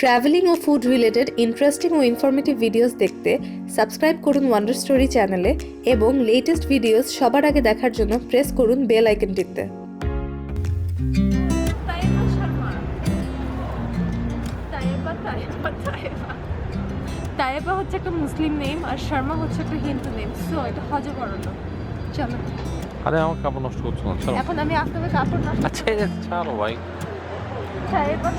Travelling ও food related interesting ও informative videos দেখতে subscribe করুন wonder story চ্যানেলে এবং লেটেস্ট ভিডিওস সবার আগে দেখার জন্য প্রেস করুন বেল আইকনটিতে। তাইবা হচ্ছে একটা মুসলিম নেম আর শর্মা হচ্ছে একটা হিন্দু নেম, সো এটা হজে পড়ানো। চলো। আরে আমার কাপড় নষ্ট করছো না, চলো। এখন আমি আপনাদের কাপড় নষ্ট। আচ্ছা ছাড়ো ভাই। তাইবা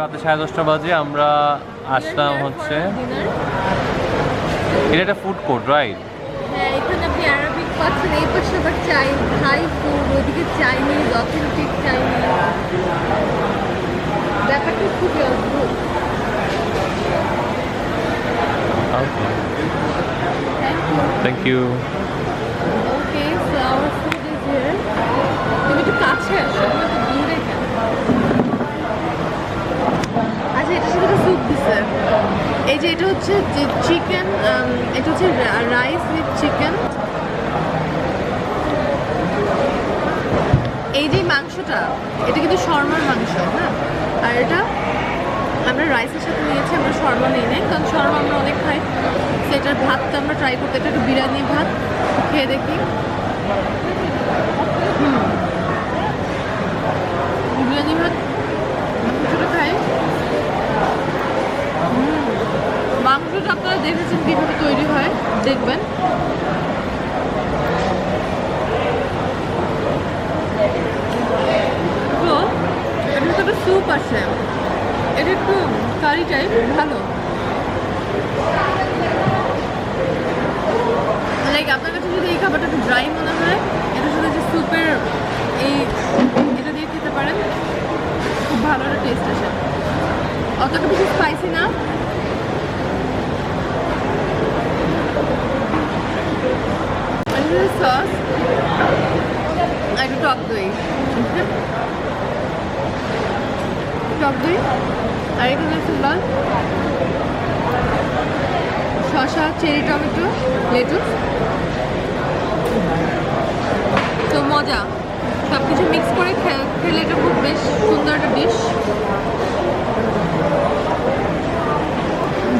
রাতে 10:30 বাজে আমরা আসলাম হচ্ছে, এটা একটা ফুড কোর্ট রাইট? হ্যাঁ, এখানে আপনি আরবিক পাচ্ছেন, এই পাশে আবার থাই ফুড, ওইদিকে চাইনিজ, অথেন্টিক চাইনিজ। ব্যাপারটা খুবই অদ্ভুত। Thank you. Okay, so our food is here. তুমি একটু কাছে আসো, তুমি একটু দূরে কেন? আচ্ছা, এটা সাথে স্যুপ দিছে। এই যে এটা হচ্ছে যে চিকেন, এটা হচ্ছে রাইস উইথ চিকেন। এই যে মাংসটা, এটা কিন্তু শর্মার মাংস, হ্যাঁ। আর এটা আমরা রাইসের সাথে নিয়েছি, আমরা শর্মা নিয়ে নেই, কারণ শর্মা আমরা অনেক খাই। সেটার ভাতটা আমরা ট্রাই করতে, এটা একটু বিরিয়ানি ভাত খেয়ে দেখি। বিরিয়ানি ভাত মাংসটা খাই। মাংসটা আপনারা দেখেছেন কীভাবে তৈরি হয়, দেখবেন। তো এটা তো একটা স্যুপ আছে, এটা একটু কারি টাইপ, ভালো। লাইক আপনার কাছে যদি এই খাবারটা একটু ড্রাই মনে হয়, এটার সাথে যে স্যুপের এটা দিয়ে খেতে পারেন, খুব ভালো একটা টেস্ট আসে। অতটা বেশি স্পাইসি না। সস আর একটু টক দই, টক দই আর এখানে আছে লাল শসা, চেরি টমেটো, লেটুস। তো মজা, সব কিছু মিক্স করে খেলে এটা খুব বেশ সুন্দর একটা ডিশ।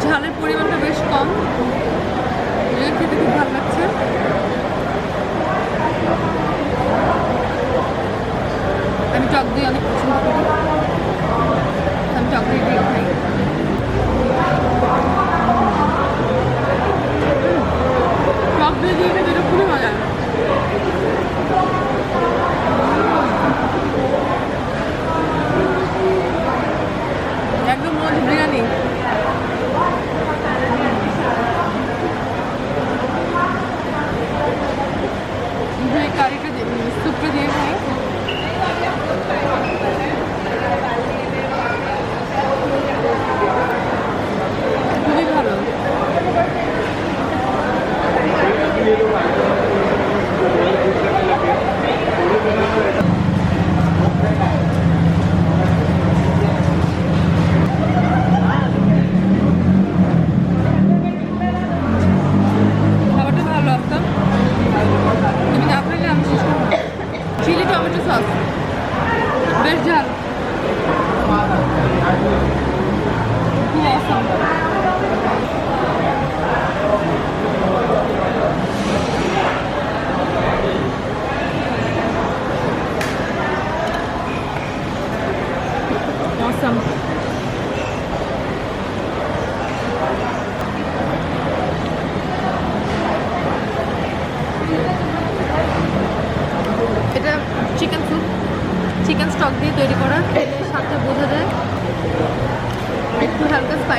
ঝালের পরিমাণটা বেশ কম, খেতে খুব ভালো লাগছে। আমি টক দই অনেক পছন্দ করি, আমি টক দই দিয়ে খাই। টক দই দিয়ে খেতে এটা খুবই মজা। একদম মনে হচ্ছে বিরিয়ানি। কারিটা স্যুপটা দিয়ে খাই। খুবই ভালো।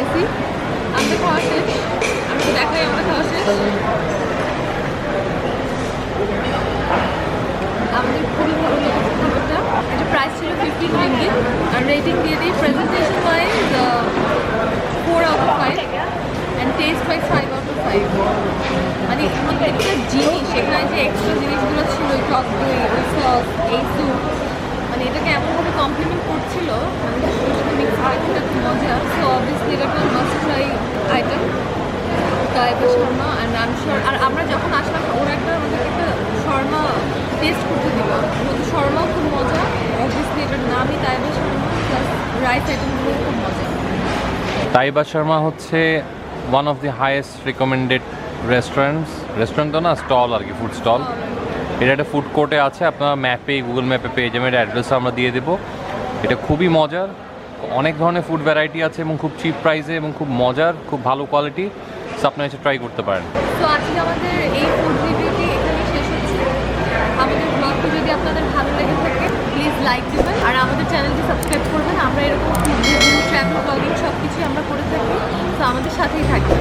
স্পাইসি। আমাদের খাওয়া শেষ, আমি তো দেখাই আমরা খাওয়া শেষ। আমাদের খুবই ভালো লেগেছে খাবারটা। এটা প্রাইস ছিল 15 রিঙ্গিত আর রেটিং দিয়ে দিই presentation wise 4 out of 5 and taste wise 5 out of 5। মানে প্রত্যেকটা জিনিস সেখানে যে এক্সট্রা জিনিসগুলো ছিল, ওই টক দই, ওই সস, এই স্যুপ, মানে এটাকে এমনভাবে কমপ্লিমেন্ট করছিল, মানে মিক্স করে এটা খুব মজা। সো অবভিয়াসলি এটা একটা must try item Taiba shawarma. And I am sure, আর আমরা যখন আসলাম ওরা আমাদেরকে একটা শর্মা টেস্ট করতে দিল, ওদের শর্মাও খুব মজা। অবভিয়াসলি এটার নামই তাইবা শর্মা, প্লাস রাইস আইটেমগুলোও খুব মজা। তাইবা শর্মা হচ্ছে one of the highest recommended restaurant তো না, স্টল আর কি, ফুড স্টল। এটা একটা ফুড কোর্টে আছে, আপনারা ম্যাপে, গুগল ম্যাপে পেয়ে যাবেন, এটা অ্যাড্রেস আমরা দিয়ে দেবো। এটা খুবই মজার, অনেক ধরনের ফুড ভ্যারাইটি আছে এবং খুব চিপ প্রাইসে এবং খুব মজার, খুব ভালো কোয়ালিটি। সো আপনারা এসে ট্রাই করতে পারেন। তো আজকে আমাদের এই ফুড রিভিউটি এখানে শেষ হচ্ছে। আমাদের ব্লগটি যদি আপনাদের ভালো লেগে থাকে প্লিজ লাইক দেবেন আর আমাদের চ্যানেলটি সাবস্ক্রাইব করবেন। আমরা এরকম ফুড রিভিউ, ট্রাভেল ব্লগিং সব কিছুই আমরা করে থাকি, তো আমাদের সাথেই থাকবেন।